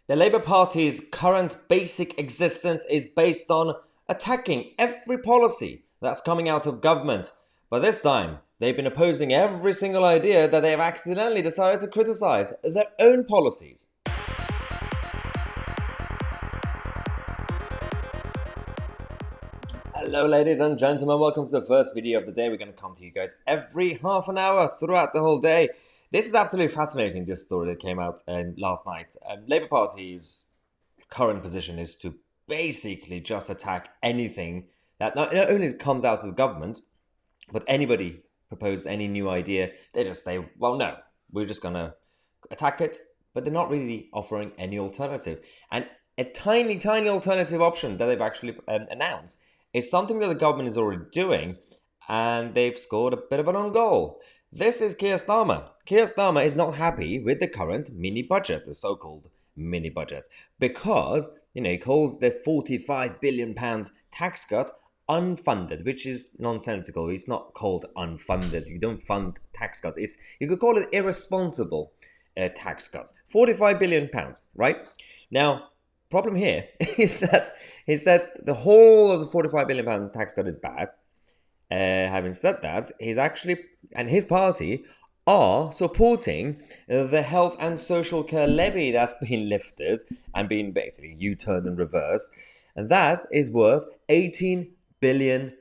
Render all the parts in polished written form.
The Labour Party's current basic existence is based on attacking every policy that's coming out of government. But this time, they've been opposing every single idea that they have accidentally decided to criticise their own policies. Hello ladies and gentlemen, welcome to the first video of the day. We're going to come to you guys every half an hour throughout the whole day. This is absolutely fascinating, this story that came out last night. Labour Party's current position is to basically just attack anything that not only comes out of the government, but anybody propose any new idea, they just say, well, no, we're just going to attack it, but they're not really offering any alternative. And a tiny, tiny alternative option that they've actually announced is something that the government is already doing, and they've scored a bit of an own goal. This is Keir Starmer. Keir Starmer is not happy with the current mini budget, the so-called mini budget, because he calls the £45 billion tax cut unfunded, which is nonsensical. It's not called unfunded. You don't fund tax cuts. You could call it irresponsible tax cuts. £45 billion, right? Now, problem here is that the whole of the £45 billion tax cut is bad. Having said that, he's actually, and his party are supporting the health and social care levy that's been lifted and been basically U-turned and reversed. And that is worth £18 billion.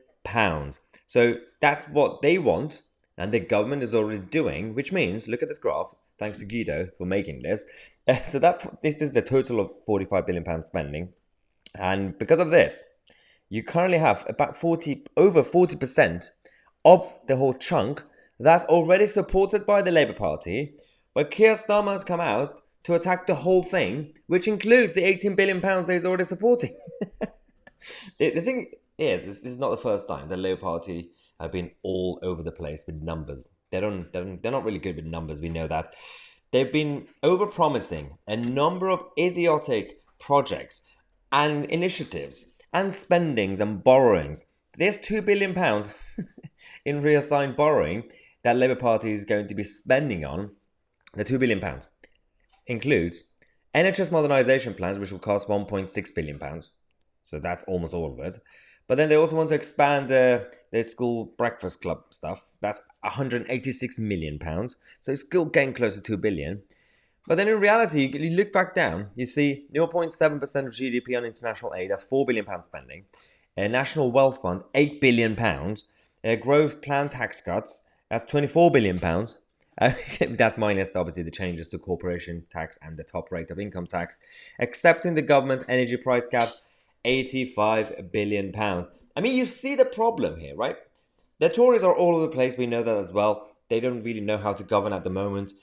So that's what they want, and the government is already doing, which means, look at this graph, thanks to Guido for making this. So this is the total of £45 billion spending. And because of this, you currently have about over 40% of the whole chunk that's already supported by the Labour Party, but Keir Starmer has come out to attack the whole thing, which includes the £18 billion that he's already supporting. The thing is, this is not the first time the Labour Party have been all over the place with numbers. They're not really good with numbers, we know that. They've been over-promising a number of idiotic projects and initiatives and spendings and borrowings. There's £2 billion in reassigned borrowing that Labour Party is going to be spending on. The £2 billion includes NHS modernisation plans, which will cost £1.6 billion. So that's almost all of it. But then they also want to expand their school breakfast club stuff. That's £186 million. So it's still getting close to £2 billion. But then in reality, you look back down, you see 0.7% of GDP on international aid, that's £4 billion spending. A National Wealth Fund, £8 billion. A growth plan tax cuts, that's £24 billion. That's minus, obviously, the changes to corporation tax and the top rate of income tax. Accepting the government energy price cap, £85 billion. I mean, you see the problem here, right? The Tories are all over the place. We know that as well. They don't really know how to govern at the moment.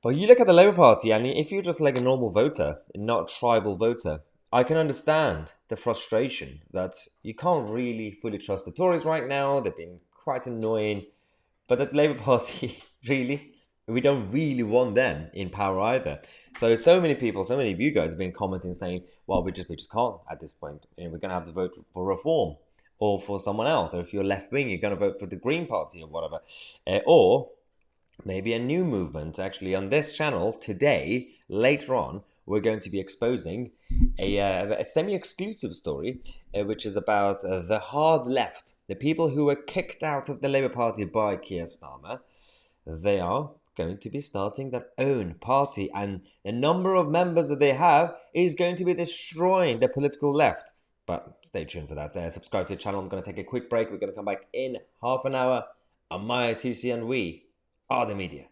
But you look at the Labour Party, and if you're just like a normal voter, not a tribal voter, I can understand the frustration that you can't really fully trust the Tories right now. They've been quite annoying. But the Labour Party, really, we don't really want them in power either. So many people, so many of you guys have been commenting saying, well, we just can't at this point. We're going to have to vote for reform or for someone else. Or if you're left wing, you're going to vote for the Green Party or whatever. Or maybe a new movement. Actually, on this channel today, later on, we're going to be exposing a semi-exclusive story, which is about the hard left, the people who were kicked out of the Labour Party by Keir Starmer. They are going to be starting their own party, and the number of members that they have is going to be destroying the political left. But stay tuned for that. Subscribe to the channel. I'm going to take a quick break. We're going to come back in half an hour on my Tousi, and we are the media.